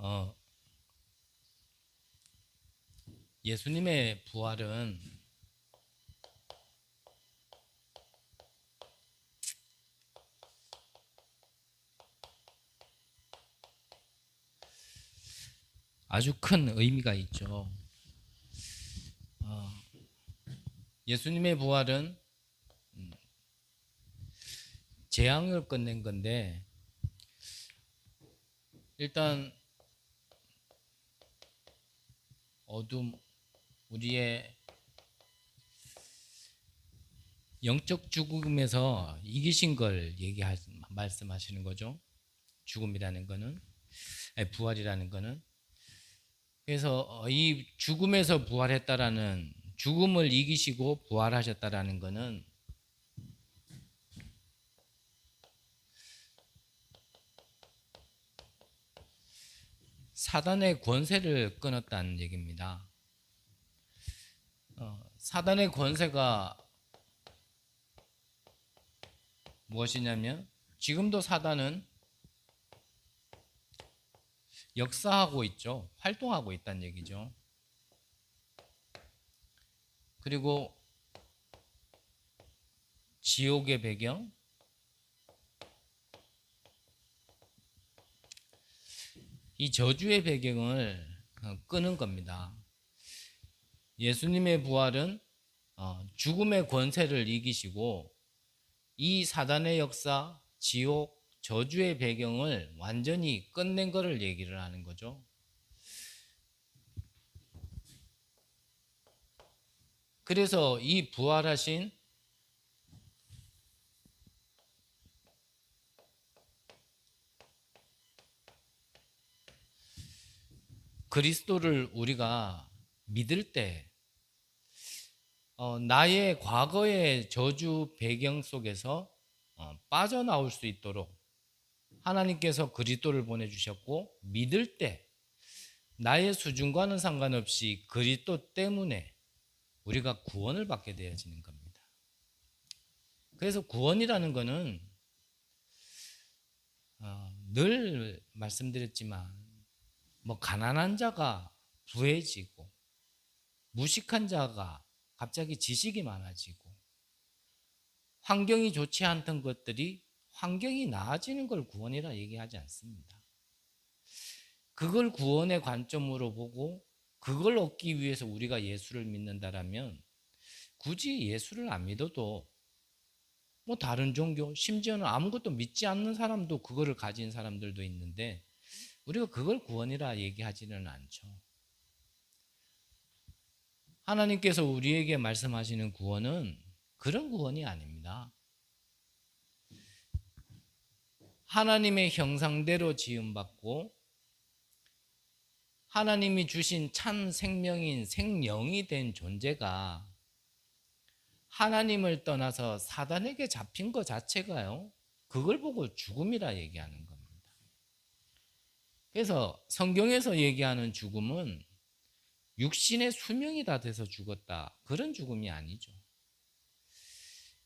어, 예수님의 부활은 아주 큰 의미가 있죠. 어, 예수님의 부활은 재앙을 끝낸 건데, 일단 어둠, 우리의 영적 죽음에서 이기신 걸 말씀하시는 거죠. 죽음이라는 거는, 부활이라는 거는. 그래서 이 죽음에서 부활했다라는, 죽음을 이기시고 부활하셨다라는 거는 사단의 권세를 끊었다는 얘기입니다. 사단의 권세가 무엇이냐면, 지금도 사단은 역사하고 있죠. 활동하고 있다는 얘기죠. 그리고 지옥의 배경, 이 저주의 배경을 끄는 겁니다. 예수님의 부활은 죽음의 권세를 이기시고 이 사단의 역사, 지옥, 저주의 배경을 완전히 끝낸 것을 얘기를 하는 거죠. 그래서 이 부활하신 그리스도를 우리가 믿을 때 나의 과거의 저주 배경 속에서 빠져나올 수 있도록 하나님께서 그리스도를 보내주셨고, 믿을 때 나의 수준과는 상관없이 그리스도 때문에 우리가 구원을 받게 되어지는 겁니다. 그래서 구원이라는 것은 늘 말씀드렸지만 가난한 자가 부해지고 무식한 자가 갑자기 지식이 많아지고 환경이 좋지 않던 것들이 환경이 나아지는 걸 구원이라 얘기하지 않습니다. 그걸 구원의 관점으로 보고 그걸 얻기 위해서 우리가 예수를 믿는다라면 굳이 예수를 안 믿어도 다른 종교, 심지어는 아무것도 믿지 않는 사람도 그거를 가진 사람들도 있는데 우리가 그걸 구원이라 얘기하지는 않죠. 하나님께서 우리에게 말씀하시는 구원은 그런 구원이 아닙니다. 하나님의 형상대로 지음받고 하나님이 주신 참 생명인 생령이 된 존재가 하나님을 떠나서 사단에게 잡힌 것 자체가요, 그걸 보고 죽음이라 얘기하는 겁니다. 그래서 성경에서 얘기하는 죽음은 육신의 수명이 다 돼서 죽었다, 그런 죽음이 아니죠.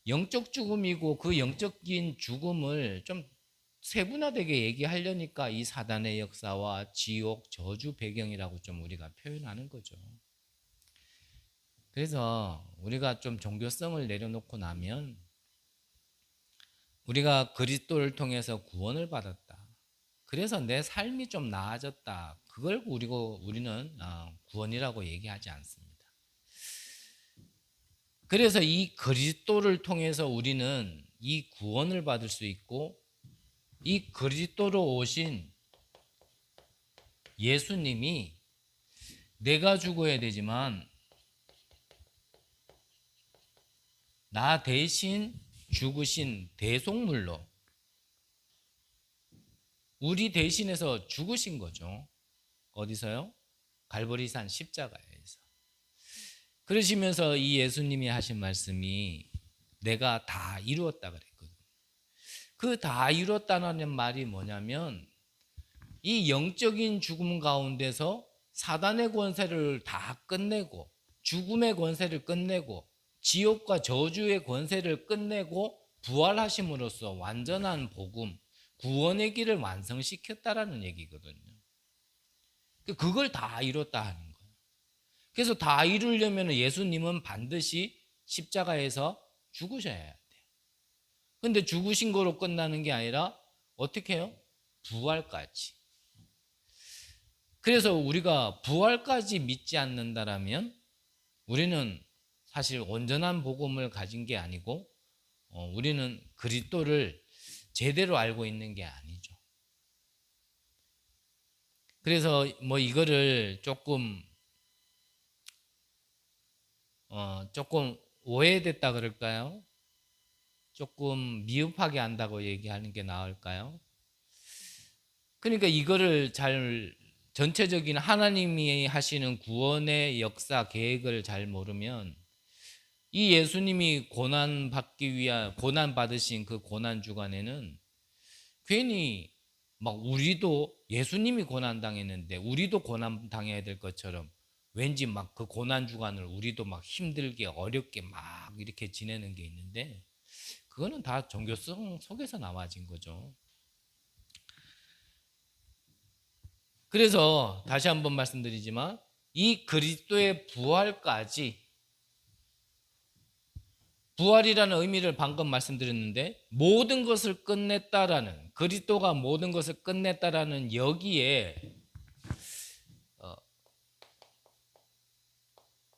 영적 죽음이고, 그 영적인 죽음을 좀 세분화되게 얘기하려니까 이 사단의 역사와 지옥, 저주 배경이라고 좀 우리가 표현하는 거죠. 그래서 우리가 좀 종교성을 내려놓고 나면 우리가 그리스도를 통해서 구원을 받았다, 그래서 내 삶이 좀 나아졌다, 그걸 우리는 구원이라고 얘기하지 않습니다. 그래서 이 그리스도를 통해서 우리는 이 구원을 받을 수 있고, 이 그리스도로 오신 예수님이 내가 죽어야 되지만 나 대신 죽으신 대속물로 우리 대신해서 죽으신 거죠. 어디서요? 갈보리산 십자가에서. 그러시면서 이 예수님이 하신 말씀이 내가 다 이루었다 그랬거든요. 그 다 이뤘다는 말이 뭐냐면 이 영적인 죽음 가운데서 사단의 권세를 다 끝내고 죽음의 권세를 끝내고 지옥과 저주의 권세를 끝내고 부활하심으로써 완전한 복음, 구원의 길을 완성시켰다라는 얘기거든요. 그걸 다 이뤘다 하는 거예요. 그래서 다 이루려면 예수님은 반드시 십자가에서 죽으셔야 돼요. 근데 죽으신 거로 끝나는 게 아니라 어떻게 해요? 부활까지. 그래서 우리가 부활까지 믿지 않는다라면 우리는 사실 온전한 복음을 가진 게 아니고 우리는 그리스도를 제대로 알고 있는 게 아니죠. 그래서 뭐 이거를 조금 오해됐다 그럴까요? 조금 미흡하게 한다고 얘기하는 게 나을까요? 그러니까 이거를 잘 전체적인 하나님이 하시는 구원의 역사 계획을 잘 모르면 이 예수님이 고난 받으신 그 고난 주간에는 괜히 막 우리도 예수님이 고난 당했는데 우리도 고난 당해야 될 것처럼 왠지 막 그 고난 주간을 우리도 막 힘들게 어렵게 막 이렇게 지내는 게 있는데 그거는 다 종교성 속에서 나와진 거죠. 그래서 다시 한번 말씀드리지만 이 그리스도의 부활이라는 의미를 방금 말씀드렸는데 모든 것을 끝냈다라는 그리스도가 모든 것을 끝냈다라는 여기에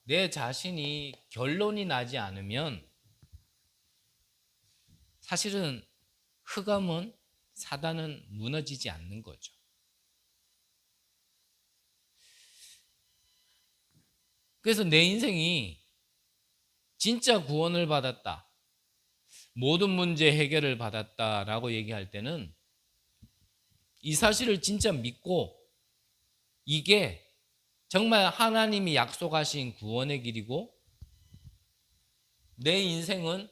내 자신이 결론이 나지 않으면 사실은 흑암은 사단은 무너지지 않는 거죠. 그래서 내 인생이 진짜 구원을 받았다, 모든 문제 해결을 받았다라고 얘기할 때는 이 사실을 진짜 믿고 이게 정말 하나님이 약속하신 구원의 길이고 내 인생은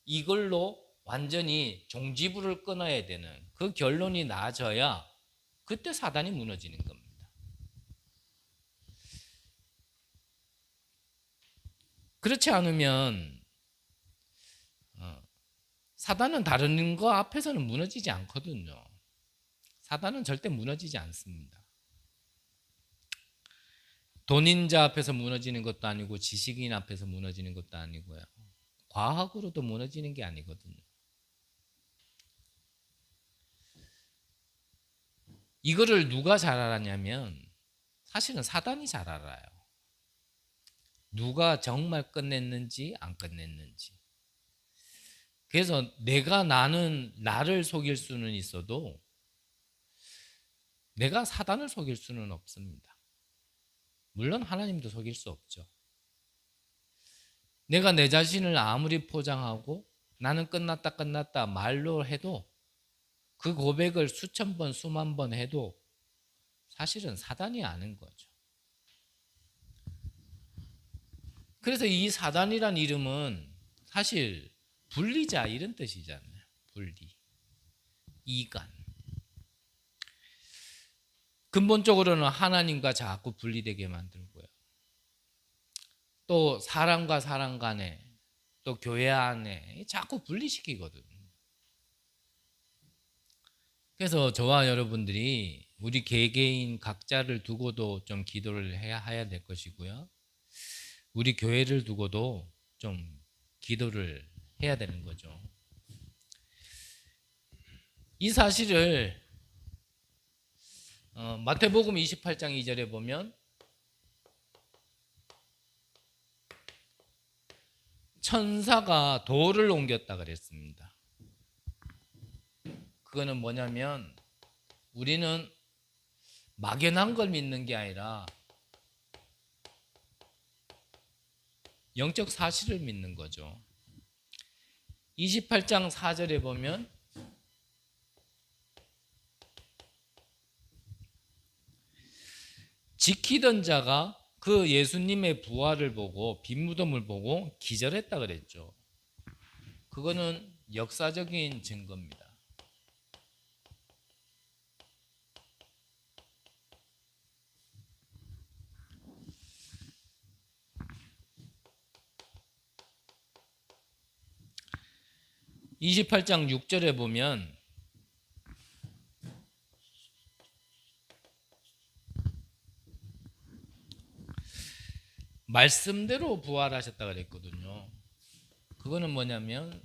이걸로 완전히 종지부를 끊어야 되는 그 결론이 나져야 그때 사단이 무너지는 겁니다. 그렇지 않으면 사단은 다른 거 앞에서는 무너지지 않거든요. 사단은 절대 무너지지 않습니다. 돈인자 앞에서 무너지는 것도 아니고 지식인 앞에서 무너지는 것도 아니고요. 과학으로도 무너지는 게 아니거든요. 이거를 누가 잘 알았냐면 사실은 사단이 잘 알아요. 누가 정말 끝냈는지 안 끝냈는지. 그래서 나는 나를 속일 수는 있어도 내가 사단을 속일 수는 없습니다. 물론 하나님도 속일 수 없죠. 내가 내 자신을 아무리 포장하고 나는 끝났다 말로 해도 그 고백을 수천 번 수만 번 해도 사실은 사단이 아는 거죠. 그래서 이 사단이란 이름은 사실 분리자 이런 뜻이잖아요. 분리, 이간. 근본적으로는 하나님과 자꾸 분리되게 만들고요. 또 사람과 사람 간에 또 교회 안에 자꾸 분리시키거든요. 그래서 저와 여러분들이 우리 개개인 각자를 두고도 좀 기도를 해야 될 것이고요. 우리 교회를 두고도 좀 기도를 해야 되는 거죠. 이 사실을 마태복음 28장 2절에 보면 천사가 돌을 옮겼다 그랬습니다. 그거는 뭐냐면 우리는 막연한 걸 믿는 게 아니라 영적 사실을 믿는 거죠. 28장 4절에 보면 지키던 자가 그 예수님의 부활을 보고 빈 무덤을 보고 기절했다 그랬죠. 그거는 역사적인 증거입니다. (28장 6절에) 보면 말씀대로 부활하셨다 그랬거든요. 그거는 뭐냐면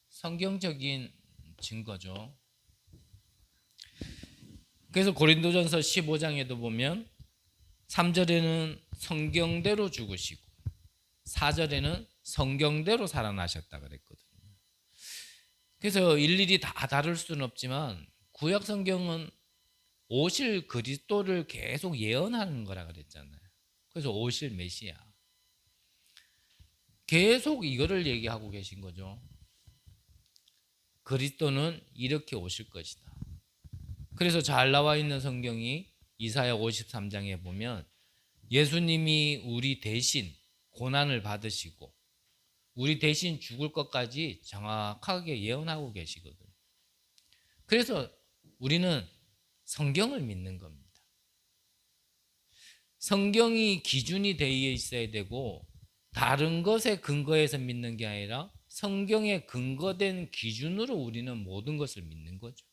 성경적인 증거죠. 그래서 고린도전서 15장에도 보면 3절에는 성경대로 죽으시고 4절에는 성경대로 살아나셨다 그랬거든요. 그래서 일일이 다 다룰 수는 없지만 구약 성경은 오실 그리스도를 계속 예언하는 거라 그랬잖아요. 그래서 오실 메시아 계속 이거를 얘기하고 계신 거죠. 그리스도는 이렇게 오실 것이다. 그래서 잘 나와 있는 성경이 이사야 53장에 보면 예수님이 우리 대신 고난을 받으시고 우리 대신 죽을 것까지 정확하게 예언하고 계시거든요. 그래서 우리는 성경을 믿는 겁니다. 성경이 기준이 되어 있어야 되고 다른 것에 근거해서 믿는 게 아니라 성경에 근거된 기준으로 우리는 모든 것을 믿는 거죠.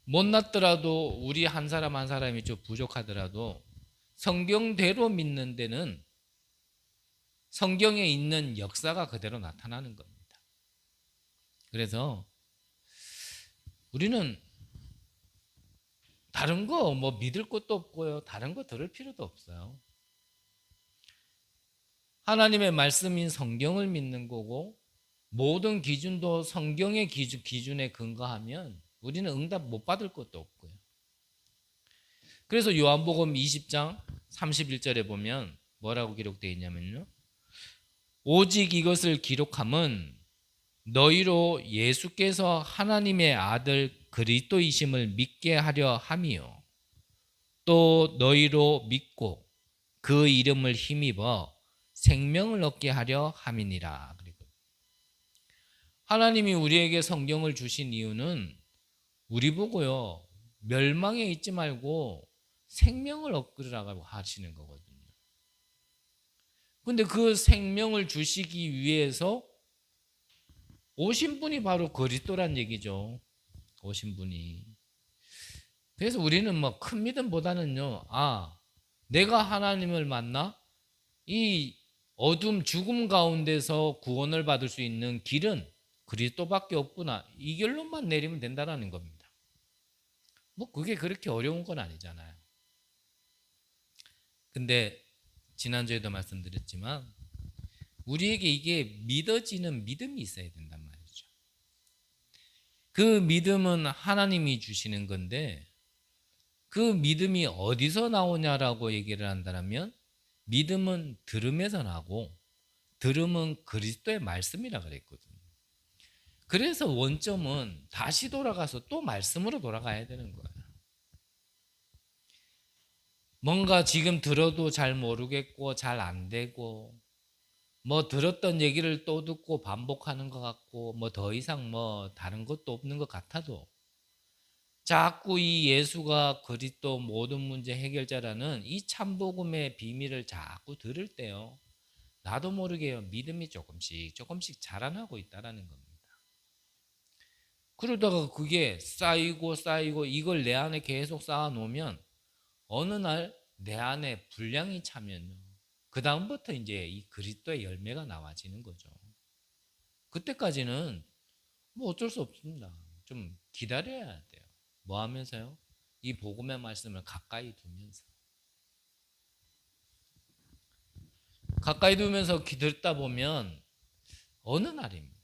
못났더라도 우리 한 사람 한 사람이 좀 부족하더라도 성경대로 믿는 데는 성경에 있는 역사가 그대로 나타나는 겁니다. 그래서 우리는 다른 거 뭐 믿을 것도 없고요. 다른 거 들을 필요도 없어요. 하나님의 말씀인 성경을 믿는 거고 모든 기준도 성경의 기준에 근거하면 우리는 응답 못 받을 것도 없고요. 그래서 요한복음 20장 31절에 보면 뭐라고 기록되어 있냐면요. 오직 이것을 기록함은 너희로 예수께서 하나님의 아들 그리스도이심을 믿게 하려 함이요. 또 너희로 믿고 그 이름을 힘입어 생명을 얻게 하려 함이니라. 그리고 하나님이 우리에게 성경을 주신 이유는 우리 보고요. 멸망에 있지 말고 생명을 얻으라고 하시는 거거든요. 근데 그 생명을 주시기 위해서 오신 분이 바로 그리스도란 얘기죠. 오신 분이. 그래서 우리는 뭐 큰 믿음보다는요. 내가 하나님을 만나 이 어둠 죽음 가운데서 구원을 받을 수 있는 길은 그리스도밖에 없구나. 이 결론만 내리면 된다는 겁니다. 뭐 그게 그렇게 어려운 건 아니잖아요. 근데 지난주에도 말씀드렸지만 우리에게 이게 믿어지는 믿음이 있어야 된단 말이죠. 그 믿음은 하나님이 주시는 건데 그 믿음이 어디서 나오냐라고 얘기를 한다면 믿음은 들음에서 나고 들음은 그리스도의 말씀이라 그랬거든요. 그래서 원점은 다시 돌아가서 또 말씀으로 돌아가야 되는 거예요. 뭔가 지금 들어도 잘 모르겠고 잘 안 되고 뭐 들었던 얘기를 또 듣고 반복하는 것 같고 뭐 더 이상 뭐 다른 것도 없는 것 같아도 자꾸 이 예수가 그리스도 모든 문제 해결자라는 이 참복음의 비밀을 자꾸 들을 때요. 나도 모르게요. 믿음이 조금씩 자라나고 있다라는 겁니다. 그러다가 그게 쌓이고 이걸 내 안에 계속 쌓아 놓으면 어느 날 내 안에 분량이 차면요. 그 다음부터 이제 이 그리스도의 열매가 나와지는 거죠. 그때까지는 뭐 어쩔 수 없습니다. 좀 기다려야 돼요. 뭐 하면서요? 이 복음의 말씀을 가까이 두면서. 가까이 두면서 듣다 보면 어느 날입니다.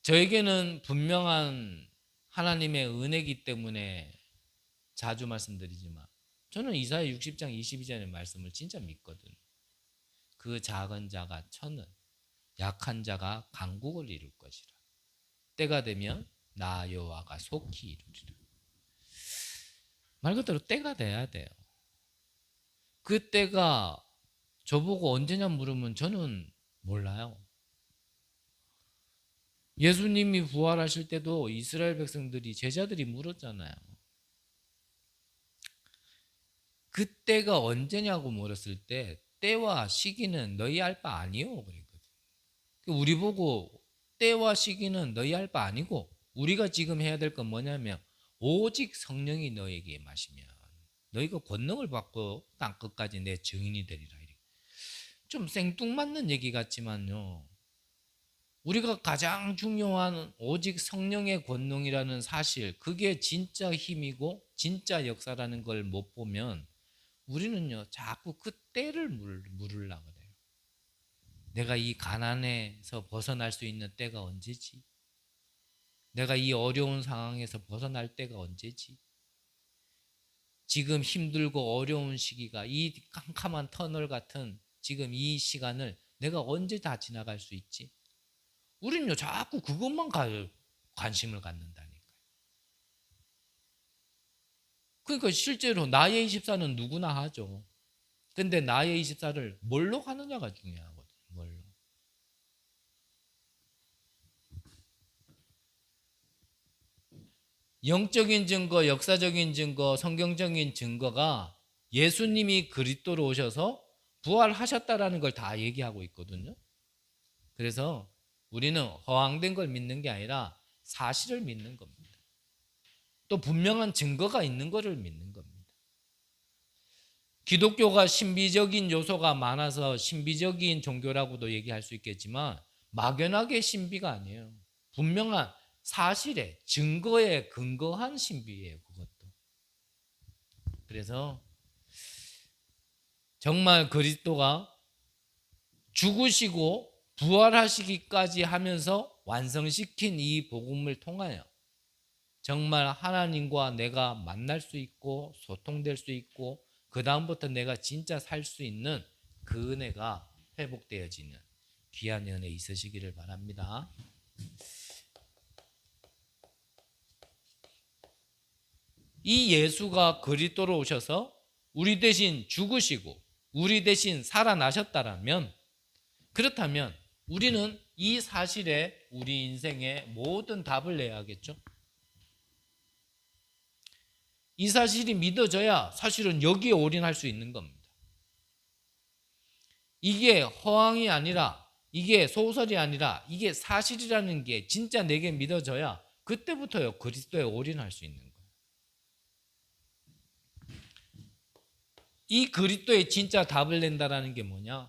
저에게는 분명한 하나님의 은혜이기 때문에 자주 말씀드리지만 저는 이사야 60장 22절의 말씀을 진짜 믿거든요. 그 작은 자가 천은 약한 자가 강국을 이룰 것이라. 때가 되면 나 여호와가 속히 이루리라. 말 그대로 때가 돼야 돼요. 그 때가 저보고 언제냐 물으면 저는 몰라요. 예수님이 부활하실 때도 이스라엘 백성들이 제자들이 물었잖아요. 그때가 언제냐고 물었을 때 때와 시기는 너희 알 바 아니요 그랬거든. 우리 보고 때와 시기는 너희 알 바 아니고 우리가 지금 해야 될 건 뭐냐면 오직 성령이 너에게 임하시면 너희가 권능을 받고 땅 끝까지 내 증인이 되리라. 좀 생뚱맞는 얘기 같지만요, 우리가 가장 중요한 오직 성령의 권능이라는 사실, 그게 진짜 힘이고 진짜 역사라는 걸 못 보면 우리는요 자꾸 그 때를 물으려고 그래요. 내가 이 가난에서 벗어날 수 있는 때가 언제지? 내가 이 어려운 상황에서 벗어날 때가 언제지? 지금 힘들고 어려운 시기가, 이 캄캄한 터널 같은 지금 이 시간을 내가 언제 다 지나갈 수 있지? 우리는요 자꾸 그것만 관심을 갖는다니까요. 그러니까 실제로 나의 24는 누구나 하죠. 근데 나의 24를 뭘로 하느냐가 중요하거든요. 뭘로. 영적인 증거, 역사적인 증거, 성경적인 증거가 예수님이 그리스도로 오셔서 부활하셨다라는 걸 다 얘기하고 있거든요. 그래서 우리는 허황된 걸 믿는 게 아니라 사실을 믿는 겁니다. 또 분명한 증거가 있는 것을 믿는 겁니다. 기독교가 신비적인 요소가 많아서 신비적인 종교라고도 얘기할 수 있겠지만 막연하게 신비가 아니에요. 분명한 사실에, 증거에 근거한 신비예요. 그것도. 그래서 정말 그리스도가 죽으시고 부활하시기까지 하면서 완성시킨 이 복음을 통하여 정말 하나님과 내가 만날 수 있고 소통될 수 있고 그 다음부터 내가 진짜 살 수 있는 그 은혜가 회복되어지는 귀한 은혜 있으시기를 바랍니다. 이 예수가 그리스도로 오셔서 우리 대신 죽으시고 우리 대신 살아나셨다라면, 그렇다면 우리는 이 사실에 우리 인생의 모든 답을 내야겠죠. 이 사실이 믿어져야 사실은 여기에 올인할 수 있는 겁니다. 이게 허황이 아니라, 이게 소설이 아니라 이게 사실이라는 게 진짜 내게 믿어져야 그때부터요 그리스도에 올인할 수 있는 거예요. 이 그리스도에 진짜 답을 낸다라는 게 뭐냐?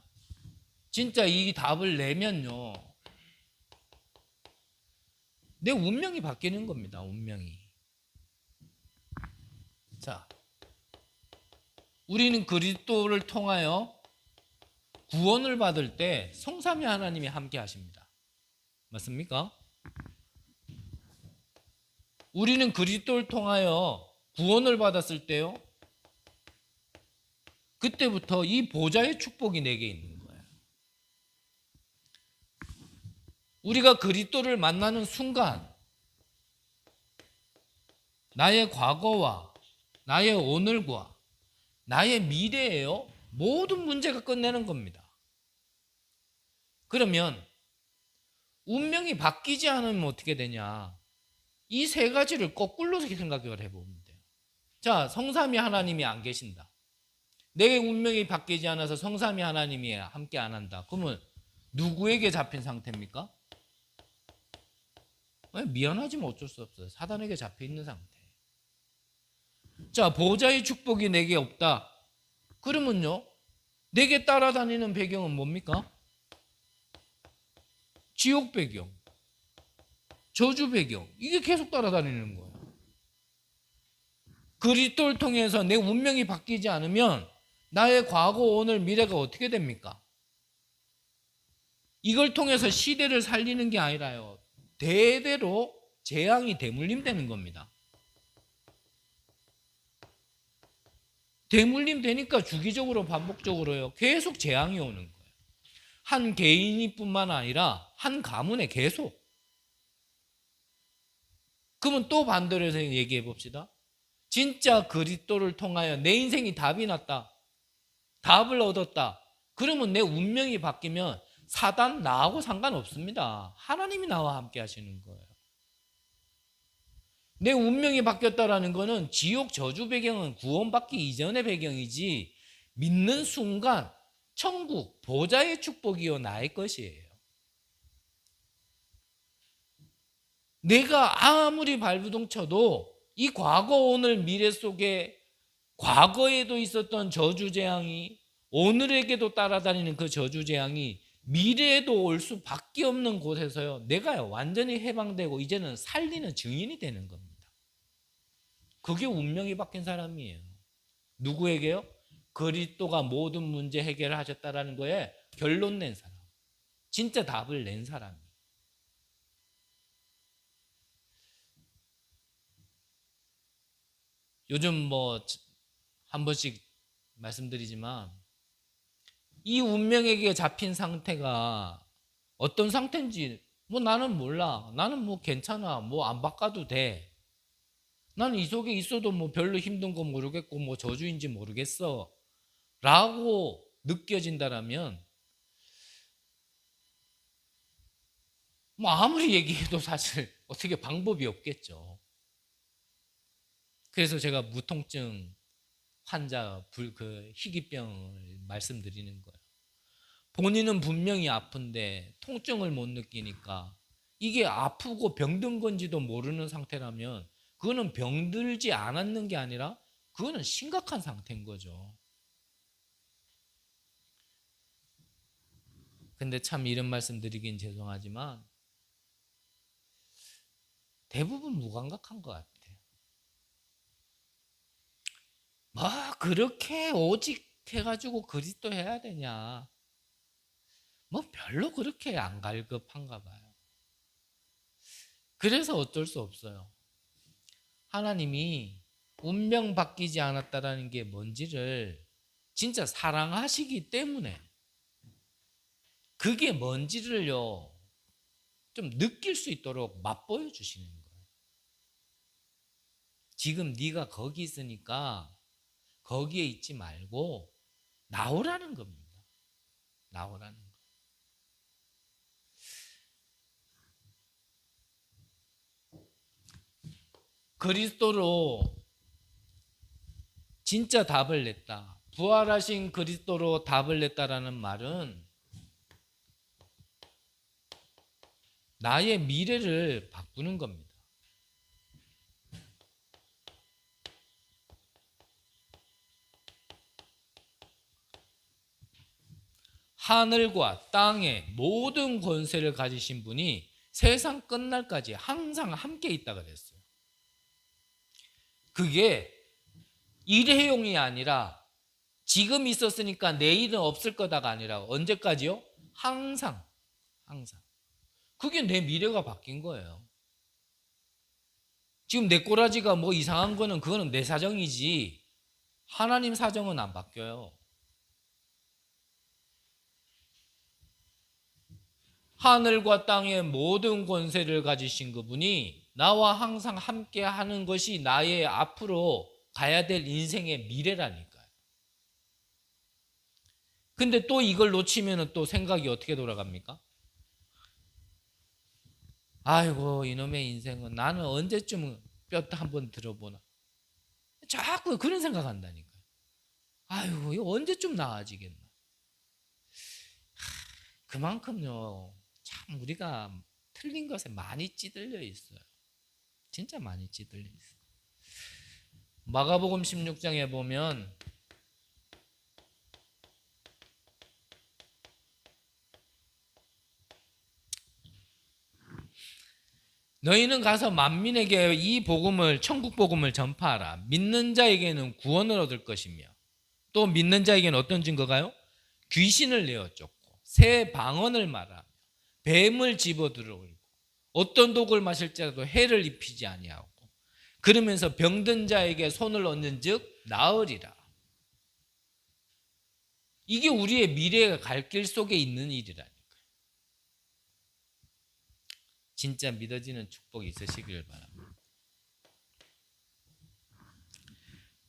진짜 이 답을 내면요 내 운명이 바뀌는 겁니다. 운명이. 자, 우리는 그리스도를 통하여 구원을 받을 때 성삼위 하나님이 함께 하십니다. 맞습니까? 우리는 그리스도를 통하여 구원을 받았을 때요 그때부터 이 보좌의 축복이 내게 있는 거예요. 우리가 그리스도를 만나는 순간 나의 과거와 나의 오늘과 나의 미래예요 모든 문제가 끝내는 겁니다. 그러면 운명이 바뀌지 않으면 어떻게 되냐? 이 세 가지를 거꾸로 생각을 해보면 돼요. 자, 성삼위 하나님이 안 계신다. 내 운명이 바뀌지 않아서 성삼위 하나님이 함께 안 한다. 그러면 누구에게 잡힌 상태입니까? 미안하지만 어쩔 수 없어요. 사단에게 잡혀 있는 상태. 자, 보좌의 축복이 내게 없다. 그러면요 내게 따라다니는 배경은 뭡니까? 지옥 배경, 저주 배경, 이게 계속 따라다니는 거예요. 그리스도를 통해서 내 운명이 바뀌지 않으면 나의 과거, 오늘, 미래가 어떻게 됩니까? 이걸 통해서 시대를 살리는 게 아니라요 대대로 재앙이 대물림 되는 겁니다. 대물림 되니까 주기적으로 반복적으로요 계속 재앙이 오는 거예요. 한 개인이 뿐만 아니라 한 가문에 계속. 그러면 또 반대로 해서 얘기해 봅시다. 진짜 그리스도를 통하여 내 인생이 답이 났다, 답을 얻었다. 그러면 내 운명이 바뀌면 사단 나하고 상관없습니다. 하나님이 나와 함께 하시는 거예요. 내 운명이 바뀌었다라는 거는 지옥 저주 배경은 구원받기 이전의 배경이지 믿는 순간 천국 보좌의 축복이요 나의 것이에요. 내가 아무리 발부둥 쳐도 이 과거, 오늘, 미래 속에 과거에도 있었던 저주재앙이 오늘에게도 따라다니는 그 저주재앙이 미래에도 올 수밖에 없는 곳에서요, 내가 완전히 해방되고 이제는 살리는 증인이 되는 겁니다. 그게 운명이 바뀐 사람이에요. 누구에게요? 그리스도가 모든 문제 해결을 하셨다라는 거에 결론 낸 사람, 진짜 답을 낸 사람이. 요즘 뭐 한 번씩 말씀드리지만 이 운명에게 잡힌 상태가 어떤 상태인지 뭐 나는 몰라. 나는 뭐 괜찮아. 뭐 안 바꿔도 돼. 나는 이 속에 있어도 뭐 별로 힘든 거 모르겠고 뭐 저주인지 모르겠어 라고 느껴진다라면 뭐 아무리 얘기해도 사실 어떻게 방법이 없겠죠. 그래서 제가 무통증 환자 그 희귀병을 말씀드리는 거예요. 본인은 분명히 아픈데 통증을 못 느끼니까 이게 아프고 병든 건지도 모르는 상태라면 그거는 병들지 않았는 게 아니라 그거는 심각한 상태인 거죠. 근데 참 이런 말씀 드리긴 죄송하지만 대부분 무감각한 것 같아요. 뭐 그렇게 오직 해가지고 그리스도 해야 되냐? 뭐 별로 그렇게 안 갈급한가 봐요. 그래서 어쩔 수 없어요. 하나님이 운명 바뀌지 않았다라는 게 뭔지를 진짜 사랑하시기 때문에 그게 뭔지를요 좀 느낄 수 있도록 맛보여 주시는 거예요. 지금 네가 거기 있으니까 거기에 있지 말고 나오라는 겁니다. 나오라는 거. 그리스도로 진짜 답을 냈다. 부활하신 그리스도로 답을 냈다라는 말은 나의 미래를 바꾸는 겁니다. 하늘과 땅의 모든 권세를 가지신 분이 세상 끝날까지 항상 함께 있다 그랬어요. 그게 일회용이 아니라 지금 있었으니까 내일은 없을 거다가 아니라 언제까지요? 항상. 항상. 그게 내 미래가 바뀐 거예요. 지금 내 꼬라지가 뭐 이상한 거는 그거는 내 사정이지 하나님 사정은 안 바뀌어요. 하늘과 땅의 모든 권세를 가지신 그분이 나와 항상 함께 하는 것이 나의 앞으로 가야 될 인생의 미래라니까요. 근데 또 이걸 놓치면 또 생각이 어떻게 돌아갑니까? 아이고 이놈의 인생은 나는 언제쯤 뼈 한번 들어보나. 자꾸 그런 생각한다니까요. 아이고 이거 언제쯤 나아지겠나. 그만큼요 참 우리가 틀린 것에 많이 찌들려 있어요. 진짜 많이 찌들려 있어요. 마가복음 16장에 보면 너희는 가서 만민에게 이 복음을 천국 복음을 전파하라. 믿는 자에게는 구원을 얻을 것이며 또 믿는 자에게는 어떤 증거가요? 귀신을 내어 쫓고 새 방언을 말하며 뱀을 집어들어올고 어떤 독을 마실지라도 해를 입히지 아니하고 그러면서 병든 자에게 손을 얹은즉 나으리라. 이게 우리의 미래의 갈 길 속에 있는 일이라니까요. 진짜 믿어지는 축복이 있으시길 바랍니다.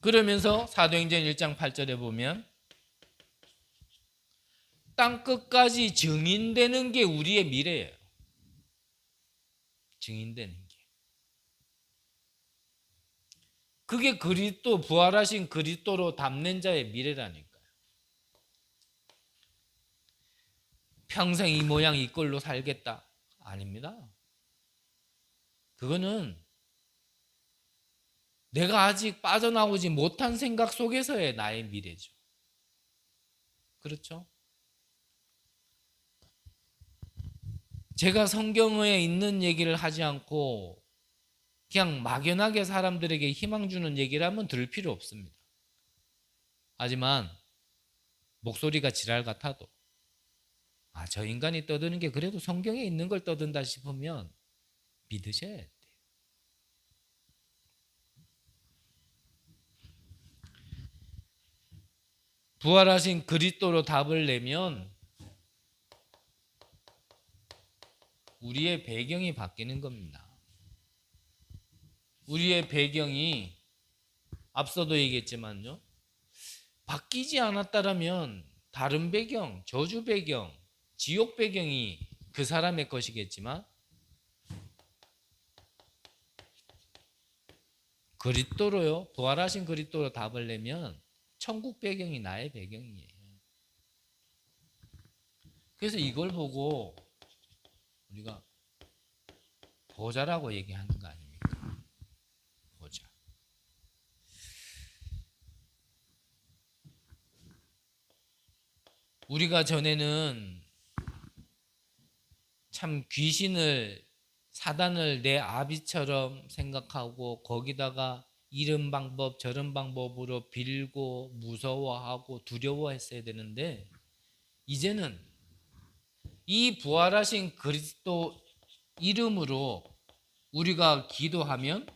그러면서 사도행전 1장 8절에 보면 땅 끝까지 증인되는 게 우리의 미래예요. 증인되는 게. 그게 그리스도 부활하신 그리스도로 담는 자의 미래라니까요. 평생 이 모양 이 꼴로 살겠다. 아닙니다. 그거는 내가 아직 빠져나오지 못한 생각 속에서의 나의 미래죠. 그렇죠? 제가 성경에 있는 얘기를 하지 않고 그냥 막연하게 사람들에게 희망 주는 얘기를 하면 들을 필요 없습니다. 하지만 목소리가 지랄 같아도 저 인간이 떠드는 게 그래도 성경에 있는 걸 떠든다 싶으면 믿으셔야 돼요. 부활하신 그리스도로 답을 내면 우리의 배경이 바뀌는 겁니다. 우리의 배경이 앞서도 얘기했지만요. 바뀌지 않았다면 다른 배경, 저주 배경, 지옥 배경이 그 사람의 것이겠지만 그리스도로요. 부활하신 그리스도로 답을 내면 천국 배경이 나의 배경이에요. 그래서 이걸 보고 우리가 보자라고 얘기하는 거 아닙니까? 보자. 우리가 전에는 참 귀신을 사단을 내 아비처럼 생각하고 거기다가 이런 방법 저런 방법으로 빌고 무서워하고 두려워했어야 되는데 이제는 이 부활하신 그리스도 이름으로 우리가 기도하면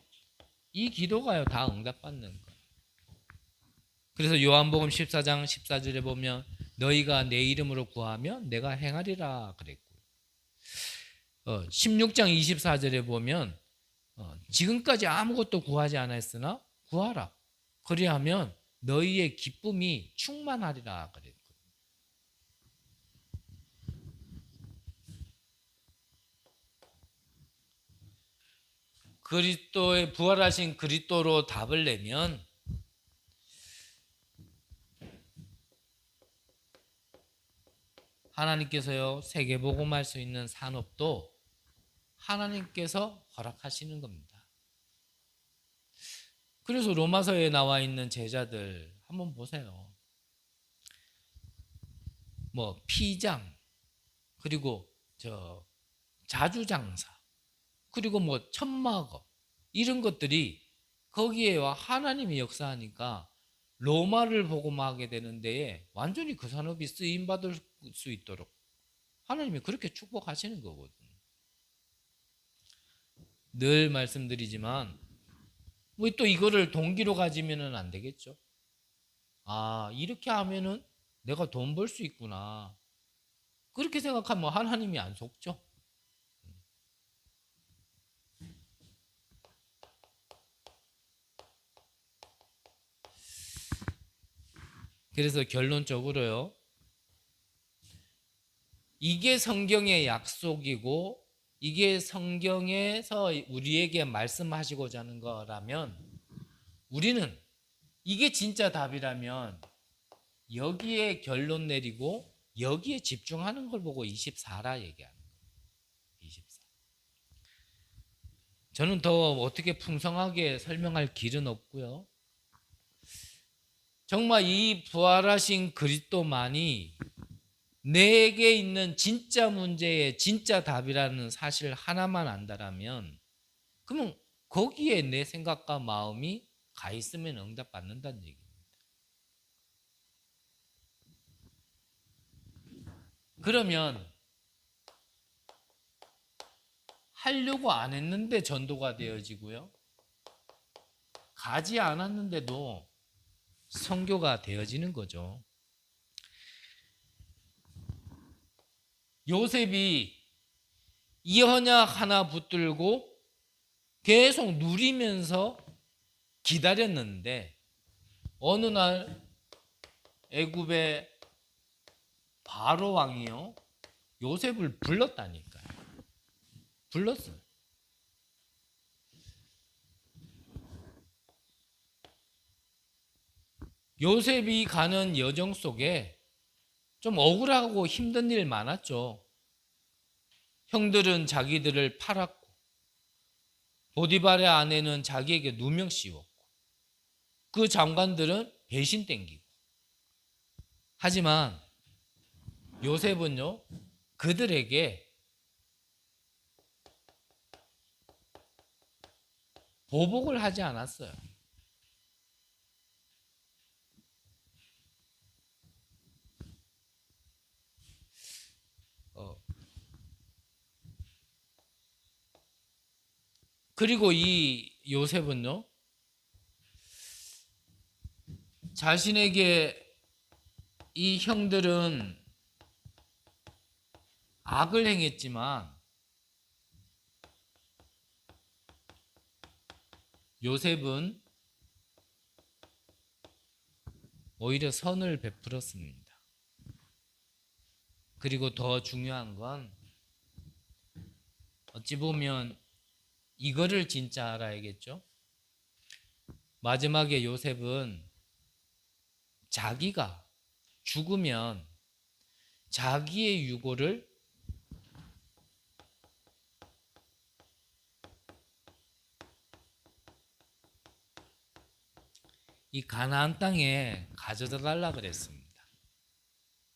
이 기도가요 다 응답받는 거예요. 그래서 요한복음 14장 14절에 보면 너희가 내 이름으로 구하면 내가 행하리라 그랬고요. 16장 24절에 보면 지금까지 아무것도 구하지 않았으나 구하라. 그리하면 너희의 기쁨이 충만하리라 그랬고요. 그리스도의 부활하신 그리스도로 답을 내면 하나님께서요 세계복음할 수 있는 산업도 하나님께서 허락하시는 겁니다. 그래서 로마서에 나와 있는 제자들 한번 보세요. 뭐 피장 그리고 자주장사 그리고 뭐 천막업 이런 것들이 거기에 하나님이 역사하니까 로마를 복음하게 되는 데에 완전히 그 산업이 쓰임받을 수 있도록 하나님이 그렇게 축복하시는 거거든요. 늘 말씀드리지만 뭐 또 이거를 동기로 가지면은 안 되겠죠. 이렇게 하면은 내가 돈 벌 수 있구나. 그렇게 생각하면 하나님이 안 속죠. 그래서 결론적으로요. 이게 성경의 약속이고 이게 성경에서 우리에게 말씀하시고자 하는 거라면 우리는 이게 진짜 답이라면 여기에 결론 내리고 여기에 집중하는 걸 보고 24라 얘기하는 거예요. 24. 저는 더 어떻게 풍성하게 설명할 길은 없고요. 정말 이 부활하신 그리스도만이 내게 있는 진짜 문제의 진짜 답이라는 사실 하나만 안다라면 그러면 거기에 내 생각과 마음이 가 있으면 응답받는다는 얘기입니다. 그러면 하려고 안 했는데 전도가 되어지고요. 가지 않았는데도 선교가 되어지는 거죠. 요셉이 이 언약 하나 붙들고 계속 누리면서 기다렸는데 어느 날 애굽의 바로 왕이요 요셉을 불렀다니까요. 불렀어요. 요셉이 가는 여정 속에 좀 억울하고 힘든 일 많았죠. 형들은 자기들을 팔았고 보디발의 아내는 자기에게 누명 씌웠고 그 장관들은 배신 땡기고. 하지만 요셉은요, 그들에게 보복을 하지 않았어요. 그리고 이 요셉은요, 자신에게 이 형들은 악을 행했지만 요셉은 오히려 선을 베풀었습니다. 그리고 더 중요한 건 어찌 보면 이거를 진짜 알아야겠죠. 마지막에 요셉은 자기가 죽으면 자기의 유고를 이 가나안 땅에 가져다 달라 그랬습니다.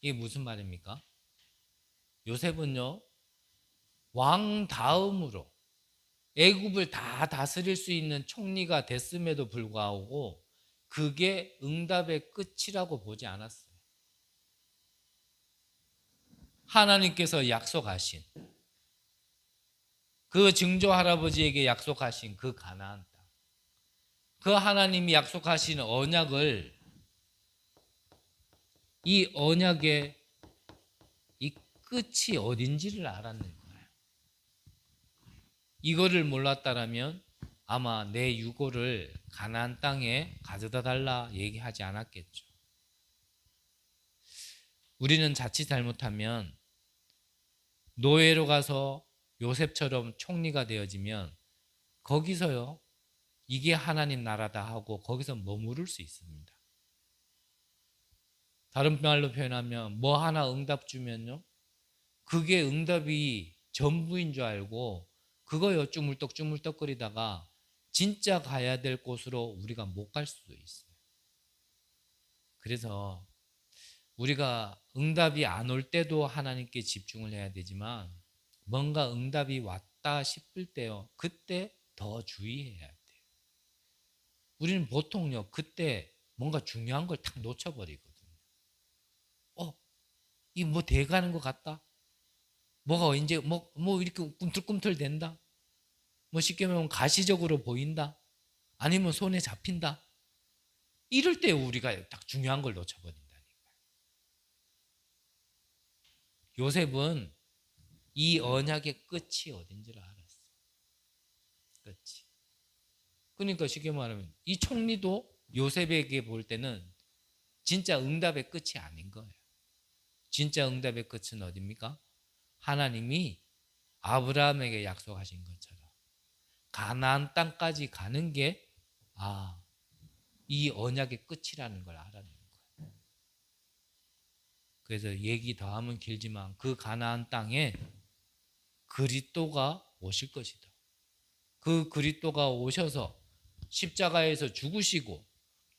이게 무슨 말입니까? 요셉은요, 왕 다음으로 애굽을 다 다스릴 수 있는 총리가 됐음에도 불구하고 그게 응답의 끝이라고 보지 않았어요. 하나님께서 약속하신, 그 증조 할아버지에게 약속하신 그 가나안 땅, 그 하나님이 약속하신 언약을, 이 언약의 이 끝이 어딘지를 알았는 거예요. 이거를 몰랐다라면 아마 내 유고를 가나안 땅에 가져다 달라 얘기하지 않았겠죠. 우리는 자칫 잘못하면 노예로 가서 요셉처럼 총리가 되어지면 거기서요, 이게 하나님 나라다 하고 거기서 머무를 수 있습니다. 다른 말로 표현하면 뭐 하나 응답 주면요, 그게 응답이 전부인 줄 알고 그거요 쭈물떡쭈물떡거리다가 진짜 가야 될 곳으로 우리가 못 갈 수도 있어요. 그래서 우리가 응답이 안 올 때도 하나님께 집중을 해야 되지만 뭔가 응답이 왔다 싶을 때요, 그때 더 주의해야 돼요. 우리는 보통요, 그때 뭔가 중요한 걸 탁 놓쳐버리거든요. 이 뭐 돼가는 것 같다? 뭐가 이제 뭐 이렇게 꿈틀꿈틀 된다? 뭐 쉽게 말하면 가시적으로 보인다? 아니면 손에 잡힌다? 이럴 때 우리가 딱 중요한 걸 놓쳐버린다니까요. 요셉은 이 언약의 끝이 어딘지를 알았어. 끝이. 그러니까 쉽게 말하면 이 총리도 요셉에게 볼 때는 진짜 응답의 끝이 아닌 거예요. 진짜 응답의 끝은 어디입니까? 하나님이 아브라함에게 약속하신 것처럼 가나안 땅까지 가는 게 이 언약의 끝이라는 걸 알아낸 거예요. 그래서 얘기 더 하면 길지만 그 가나안 땅에 그리스도가 오실 것이다. 그 그리스도가 오셔서 십자가에서 죽으시고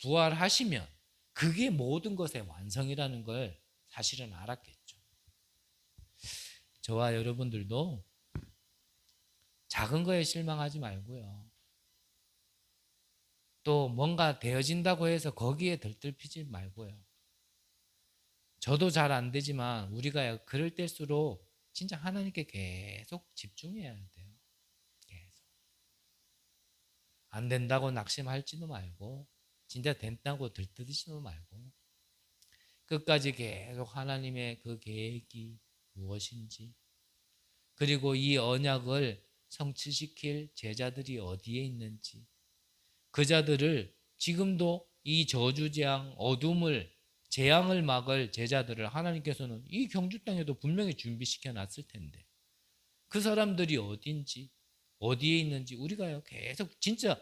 부활하시면 그게 모든 것의 완성이라는 걸 사실은 알았겠죠. 저와 여러분들도 작은 거에 실망하지 말고요, 또 뭔가 되어진다고 해서 거기에 들뜰피지 말고요. 저도 잘 안 되지만 우리가 그럴 때일수록 진짜 하나님께 계속 집중해야 돼요. 계속. 안 된다고 낙심할지도 말고 진짜 된다고 들뜨지도 말고 끝까지 계속 하나님의 그 계획이 무엇인지, 그리고 이 언약을 성취시킬 제자들이 어디에 있는지, 그 자들을 지금도 이 저주재앙 어둠을 재앙을 막을 제자들을 하나님께서는 이 경주 땅에도 분명히 준비시켜 놨을 텐데 그 사람들이 어딘지 어디에 있는지 우리가요 계속 진짜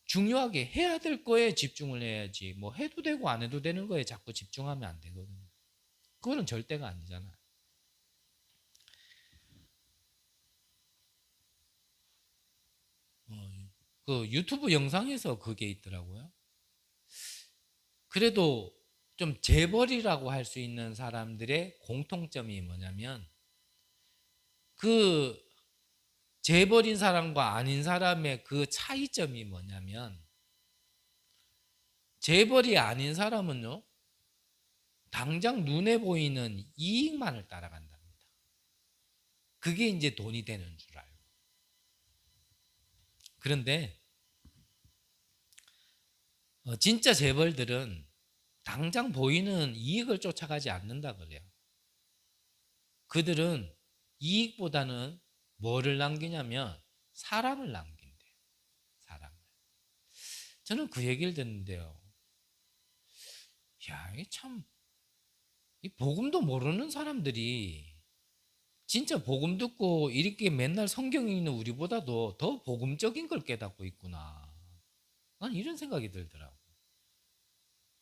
중요하게 해야 될 거에 집중을 해야지, 뭐 해도 되고 안 해도 되는 거에 자꾸 집중하면 안 되거든요. 그거는 절대가 아니잖아요. 그 유튜브 영상에서 그게 있더라고요. 그래도 좀 재벌이라고 할 수 있는 사람들의 공통점이 뭐냐면 그 재벌인 사람과 아닌 사람의 그 차이점이 뭐냐면 재벌이 아닌 사람은요, 당장 눈에 보이는 이익만을 따라간답니다. 그게 이제 돈이 되는 줄 알고. 그런데 진짜 재벌들은 당장 보이는 이익을 쫓아가지 않는다 그래요. 그들은 이익보다는 뭐를 남기냐면 사람을 남긴대요. 사람을. 저는 그 얘기를 듣는데요. 야, 이게 참, 이 복음도 모르는 사람들이 진짜 복음 듣고 이렇게 맨날 성경 읽는 우리보다도 더 복음적인 걸 깨닫고 있구나. 난 이런 생각이 들더라고.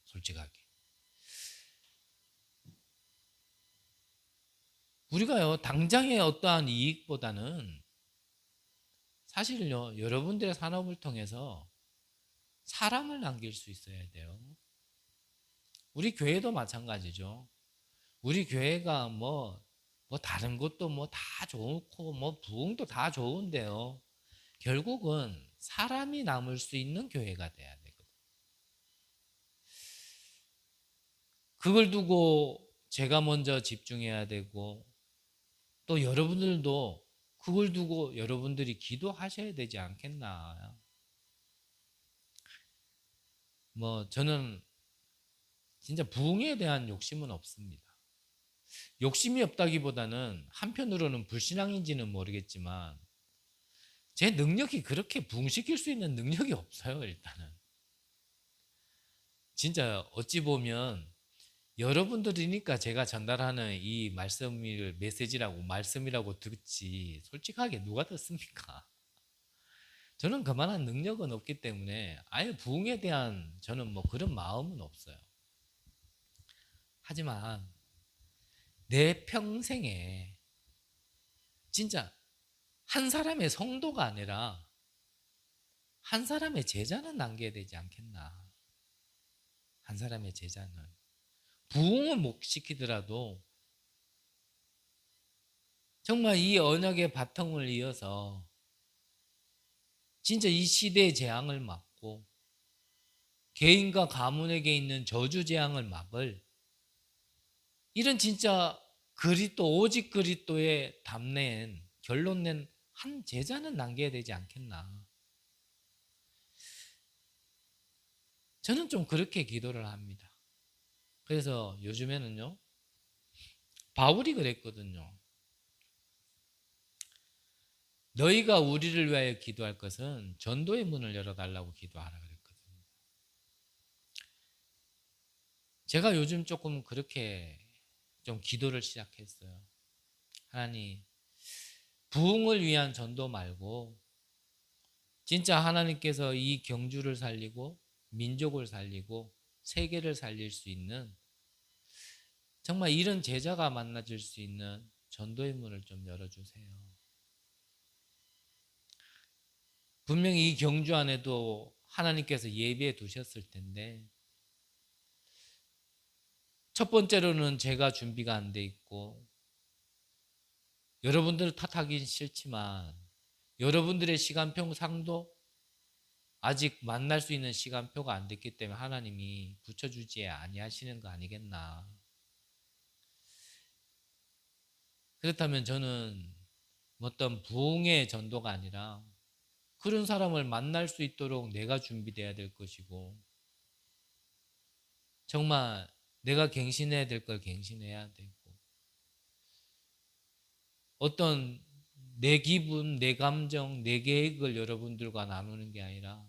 솔직하게. 우리가요, 당장의 어떠한 이익보다는 사실요, 여러분들의 산업을 통해서 사람을 남길 수 있어야 돼요. 우리 교회도 마찬가지죠. 우리 교회가 뭐 다른 것도 뭐 다 좋고 뭐 부흥도 다 좋은데요. 결국은 사람이 남을 수 있는 교회가 돼야 되거든요. 그걸 두고 제가 먼저 집중해야 되고 또 여러분들도 그걸 두고 여러분들이 기도하셔야 되지 않겠나. 뭐 저는 진짜 부흥에 대한 욕심은 없습니다. 욕심이 없다기보다는 한편으로는 불신앙인지는 모르겠지만 제 능력이 그렇게 부흥시킬 수 있는 능력이 없어요. 일단은 진짜 어찌 보면 여러분들이니까 제가 전달하는 이 말씀을 메시지라고 말씀이라고 듣지 솔직하게 누가 듣습니까? 저는 그만한 능력은 없기 때문에 아예 부흥에 대한 저는 뭐 그런 마음은 없어요. 하지만 내 평생에 진짜 한 사람의 성도가 아니라 한 사람의 제자는 남겨야 되지 않겠나. 한 사람의 제자는 부흥을 못 시키더라도 정말 이 언약의 바통을 이어서 진짜 이 시대의 재앙을 막고 개인과 가문에게 있는 저주 재앙을 막을 이런 진짜 그리스도 오직 그리스도의 답낸 결론 낸 한 제자는 남겨야 되지 않겠나. 저는 좀 그렇게 기도를 합니다. 그래서 요즘에는요, 바울이 그랬거든요. 너희가 우리를 위하여 기도할 것은 전도의 문을 열어달라고 기도하라 그랬거든요. 제가 요즘 조금 그렇게 좀 기도를 시작했어요. 하나님, 부흥을 위한 전도 말고 진짜 하나님께서 이 경주를 살리고 민족을 살리고 세계를 살릴 수 있는 정말 이런 제자가 만나질 수 있는 전도의 문을 좀 열어주세요. 분명히 이 경주 안에도 하나님께서 예비해 두셨을 텐데 첫 번째로는 제가 준비가 안 돼 있고 여러분들을 탓하긴 싫지만 여러분들의 시간표상도 아직 만날 수 있는 시간표가 안 됐기 때문에 하나님이 붙여주지 아니하시는 거 아니겠나. 그렇다면 저는 어떤 부흥의 전도가 아니라 그런 사람을 만날 수 있도록 내가 준비돼야 될 것이고 정말 내가 갱신해야 될 걸 갱신해야 되고 어떤 내 기분, 내 감정, 내 계획을 여러분들과 나누는 게 아니라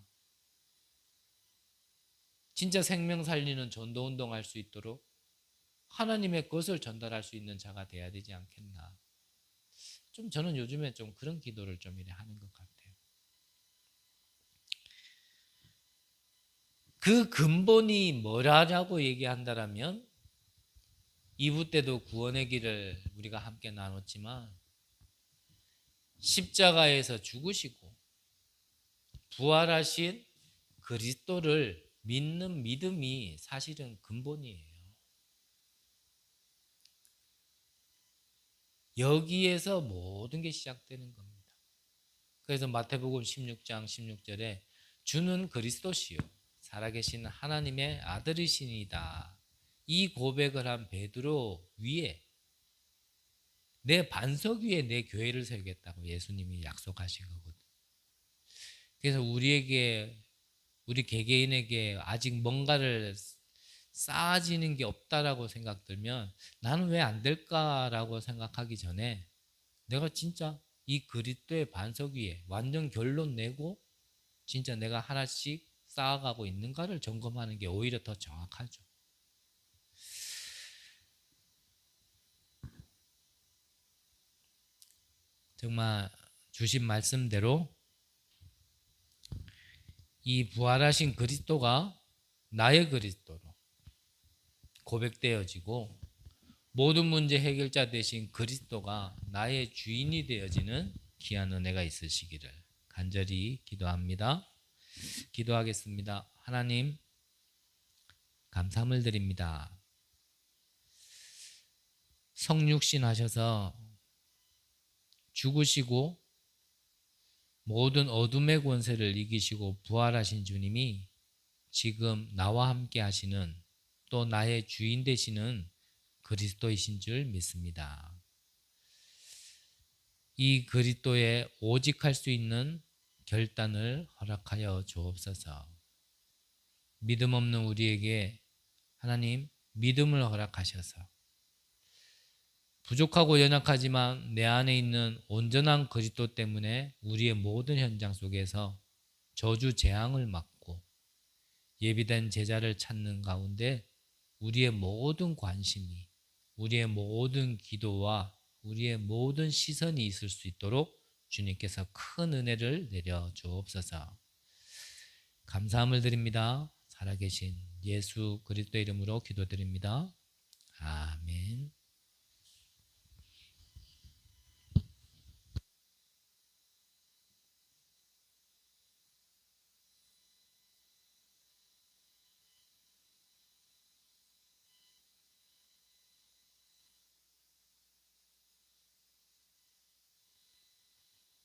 진짜 생명 살리는 전도 운동할 수 있도록 하나님의 것을 전달할 수 있는 자가 돼야 되지 않겠나. 좀 저는 요즘에 좀 그런 기도를 좀 이래 하는 것 같아요. 그 근본이 뭐라고 얘기한다라면 2부 때도 구원의 길을 우리가 함께 나눴지만 십자가에서 죽으시고 부활하신 그리스도를 믿는 믿음이 사실은 근본이에요. 여기에서 모든 게 시작되는 겁니다. 그래서 마태복음 16장 16절에 주는 그리스도시요 살아계신 하나님의 아들이시니다. 이 고백을 한 베드로 위에 내 반석 위에 내 교회를 세우겠다고 예수님이 약속하신 거거든요. 그래서 우리 개개인에게 아직 뭔가를 쌓아지는 게 없다라고 생각 들면 나는 왜 안 될까라고 생각하기 전에 내가 진짜 이 그리스도의 반석 위에 완전 결론 내고 진짜 내가 하나씩 쌓아가고 있는가를 점검하는 게 오히려 더 정확하죠. 정말 주신 말씀대로 이 부활하신 그리스도가 나의 그리스도로 고백되어지고 모든 문제 해결자 되신 그리스도가 나의 주인이 되어지는 귀한 은혜가 있으시기를 간절히 기도합니다. 기도하겠습니다. 하나님 감사함을 드립니다. 성육신 하셔서 죽으시고 모든 어둠의 권세를 이기시고 부활하신 주님이 지금 나와 함께 하시는 또 나의 주인 되시는 그리스도이신 줄 믿습니다. 이 그리스도에 오직 할 수 있는 결단을 허락하여 주옵소서. 믿음 없는 우리에게 하나님 믿음을 허락하셔서 부족하고 연약하지만 내 안에 있는 온전한 그리스도 때문에 우리의 모든 현장 속에서 저주 재앙을 막고 예비된 제자를 찾는 가운데 우리의 모든 관심이 우리의 모든 기도와 우리의 모든 시선이 있을 수 있도록 주님께서 큰 은혜를 내려 주옵소서. 감사함을 드립니다. 살아계신 예수 그리스도 이름으로 기도드립니다. 아멘.